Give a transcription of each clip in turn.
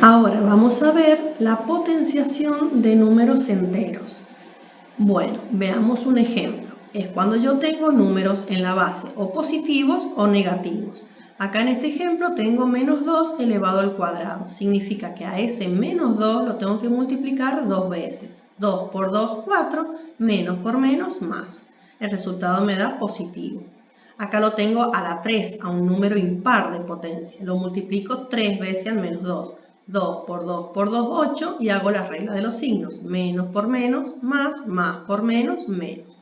Ahora vamos a ver la potenciación de números enteros. Bueno, veamos un ejemplo. Es cuando yo tengo números en la base o positivos o negativos. Acá en este ejemplo tengo menos 2 elevado al cuadrado. Significa que a ese menos 2 lo tengo que multiplicar 2 veces. 2 por 2, 4, menos por menos, más. El resultado me da positivo. Acá lo tengo a la 3, a un número impar de potencia. Lo multiplico 3 veces al menos 2. 2 por 2 por 2, 8, y hago la regla de los signos. Menos por menos, más por menos, menos.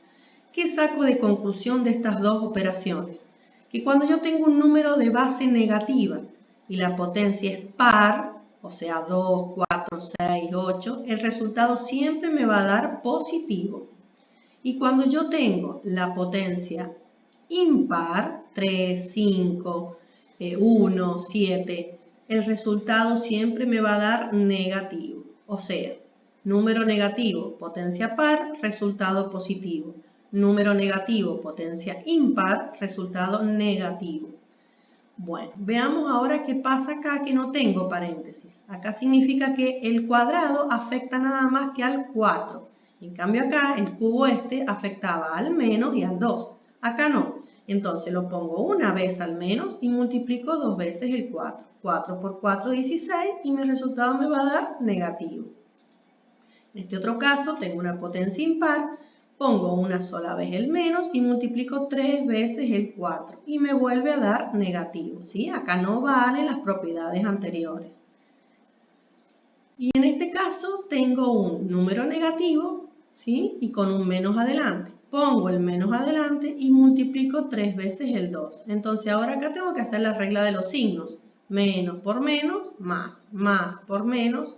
¿Qué saco de conclusión de estas dos operaciones? Que cuando yo tengo un número de base negativa y la potencia es par, o sea 2, 4, 6, 8, el resultado siempre me va a dar positivo. Y cuando yo tengo la potencia impar, 3, 5, 1, 7, el resultado siempre me va a dar negativo. O sea, número negativo, potencia par, resultado positivo. Número negativo, potencia impar, resultado negativo. Bueno, veamos ahora qué pasa acá que no tengo paréntesis. Acá significa que el cuadrado afecta nada más que al 4. En cambio acá el cubo afectaba al menos y al 2. Acá no. Entonces lo pongo una vez al menos y multiplico 2 veces el 4. 4 por 4, 16, y mi resultado me va a dar negativo. En este otro caso tengo una potencia impar, pongo una sola vez el menos y multiplico 3 veces el 4 y me vuelve a dar negativo, ¿sí? Acá no valen las propiedades anteriores. Y en este caso tengo un número negativo, ¿sí? Y con un menos adelante. Pongo el menos adelante y multiplico 3 veces el 2. Entonces ahora acá tengo que hacer la regla de los signos. Menos por menos, más por menos,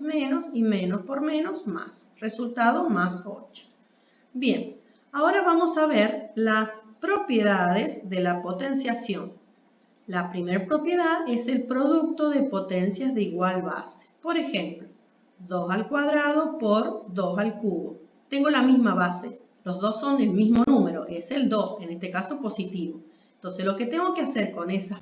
y menos por menos, más. Resultado más 8. Bien, ahora vamos a ver las propiedades de la potenciación. La primera propiedad es el producto de potencias de igual base. Por ejemplo, 2 al cuadrado por 2 al cubo. Tengo la misma base, los dos son el mismo número, es el 2, en este caso positivo. Entonces lo que tengo que hacer con esas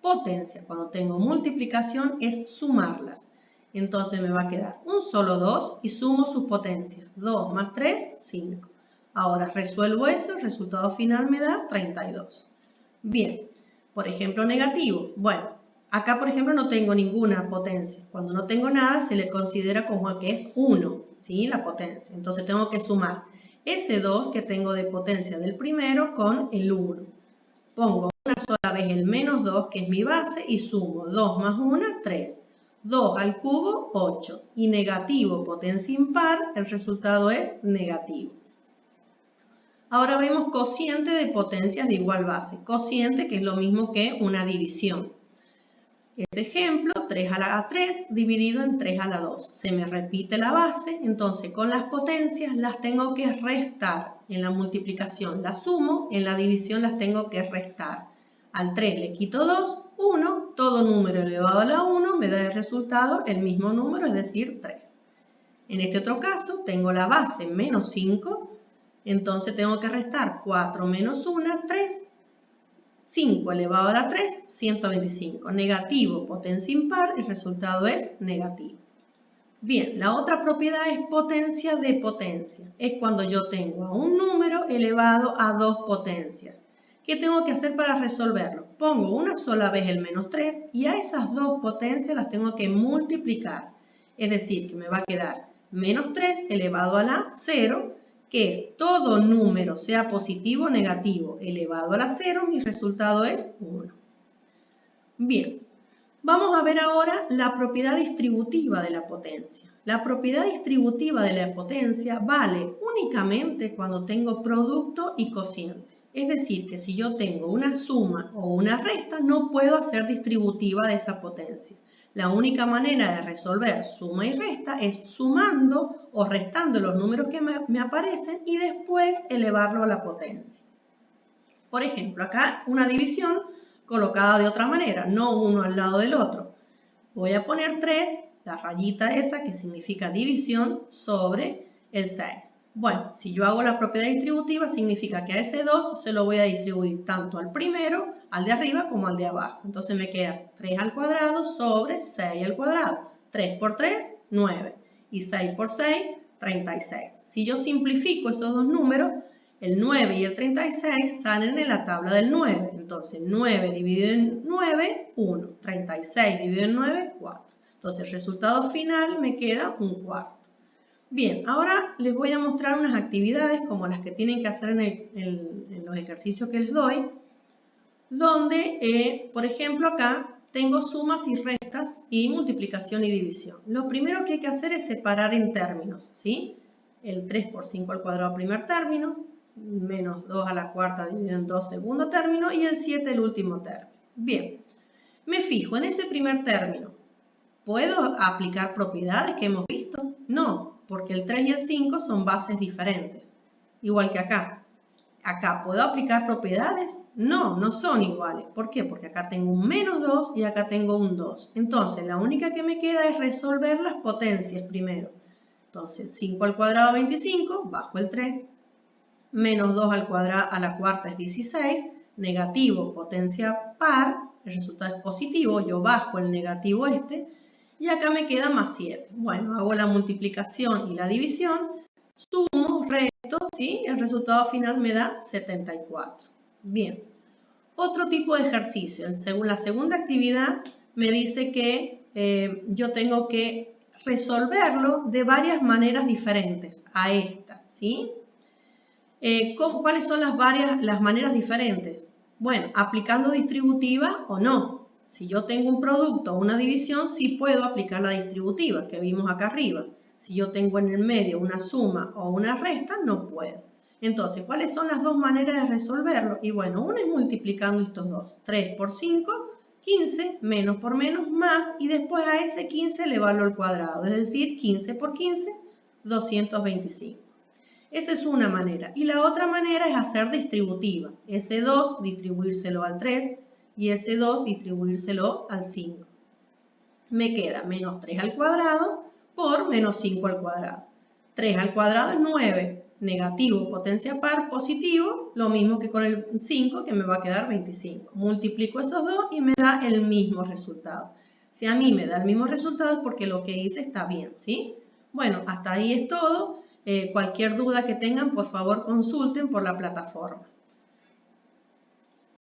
potencias cuando tengo multiplicación es sumarlas. Entonces me va a quedar un solo 2 y sumo sus potencias. 2 más 3, 5. Ahora resuelvo eso, el resultado final me da 32. Bien, por ejemplo negativo. Bueno, acá por ejemplo no tengo ninguna potencia. Cuando no tengo nada se le considera como que es 1, ¿sí? La potencia. Entonces tengo que sumar ese 2 que tengo de potencia del primero con el 1. Pongo una sola vez el menos 2, que es mi base, y sumo 2 más 1, 3. 2 al cubo, 8. Y negativo, potencia impar, el resultado es negativo. Ahora vemos cociente de potencias de igual base. Cociente, que es lo mismo que una división. Ese ejemplo, 3 a la 3 dividido en 3 a la 2. Se me repite la base, entonces con las potencias las tengo que restar. En la multiplicación las sumo, en la división las tengo que restar. Al 3 le quito 2, 1, todo número elevado a la 1 me da el resultado el mismo número, es decir, 3. En este otro caso tengo la base menos 5, entonces tengo que restar 4 menos 1, 3. 5 elevado a la 3, 125. Negativo, potencia impar, el resultado es negativo. Bien, la otra propiedad es potencia de potencia. Es cuando yo tengo a un número elevado a dos potencias. ¿Qué tengo que hacer para resolverlo? Pongo una sola vez el menos 3 y a esas dos potencias las tengo que multiplicar. Es decir, que me va a quedar menos 3 elevado a la 0, que es todo número, sea positivo o negativo, elevado a la 0, mi resultado es 1. Bien, vamos a ver ahora la propiedad distributiva de la potencia. La propiedad distributiva de la potencia vale únicamente cuando tengo producto y cociente. Es decir, que si yo tengo una suma o una resta, no puedo hacer distributiva de esa potencia. La única manera de resolver suma y resta es sumando o restando los números que me aparecen y después elevarlo a la potencia. Por ejemplo, acá una división colocada de otra manera, no uno al lado del otro. Voy a poner 3, la rayita esa que significa división, sobre el 6. Bueno, si yo hago la propiedad distributiva, significa que a ese 2 se lo voy a distribuir tanto al primero, al de arriba, como al de abajo. Entonces me queda 3 al cuadrado sobre 6 al cuadrado. 3 por 3, 9. Y 6 por 6, 36. Si yo simplifico esos dos números, el 9 y el 36 salen en la tabla del 9. Entonces, 9 dividido en 9, 1. 36 dividido en 9, 4. Entonces, el resultado final me queda un cuarto. Bien, ahora les voy a mostrar unas actividades como las que tienen que hacer en los ejercicios que les doy, donde, por ejemplo, acá tengo sumas y restas y multiplicación y división. Lo primero que hay que hacer es separar en términos, ¿sí? El 3 por 5 al cuadrado primer término, menos 2 a la cuarta dividido en 2 segundo término y el 7 el último término. Bien, me fijo en ese primer término. ¿Puedo aplicar propiedades que hemos visto? No, porque el 3 y el 5 son bases diferentes, igual que acá. ¿Acá puedo aplicar propiedades? No, no son iguales. ¿Por qué? Porque acá tengo un menos 2 y acá tengo un 2. Entonces, la única que me queda es resolver las potencias primero. Entonces, 5 al cuadrado 25, bajo el 3. Menos 2 al cuadrado a la cuarta es 16. Negativo, potencia par. El resultado es positivo. Yo bajo el negativo este. Y acá me queda más 7. Bueno, hago la multiplicación y la división. Sumo, resto, ¿sí? El resultado final me da 74. Bien. Otro tipo de ejercicio. Según la segunda actividad me dice que yo tengo que resolverlo de varias maneras diferentes a esta, ¿sí? ¿Cuáles son las maneras diferentes? Bueno, aplicando distributiva o no. Si yo tengo un producto o una división, sí puedo aplicar la distributiva que vimos acá arriba. Si yo tengo en el medio una suma o una resta, no puedo. Entonces, ¿cuáles son las dos maneras de resolverlo? Y bueno, una es multiplicando estos dos. 3 por 5, 15, menos por menos, más, y después a ese 15 le valgo al cuadrado. Es decir, 15 por 15, 225. Esa es una manera. Y la otra manera es hacer distributiva. Ese 2 distribuírselo al 3 y ese 2 distribuírselo al 5. Me queda menos 3 al cuadrado por menos 5 al cuadrado. 3 al cuadrado es 9. Negativo, potencia par, positivo. Lo mismo que con el 5, que me va a quedar 25. Multiplico esos dos y me da el mismo resultado. Si a mí me da el mismo resultado es porque lo que hice está bien, ¿sí? Bueno, hasta ahí es todo. Cualquier duda que tengan, por favor consulten por la plataforma.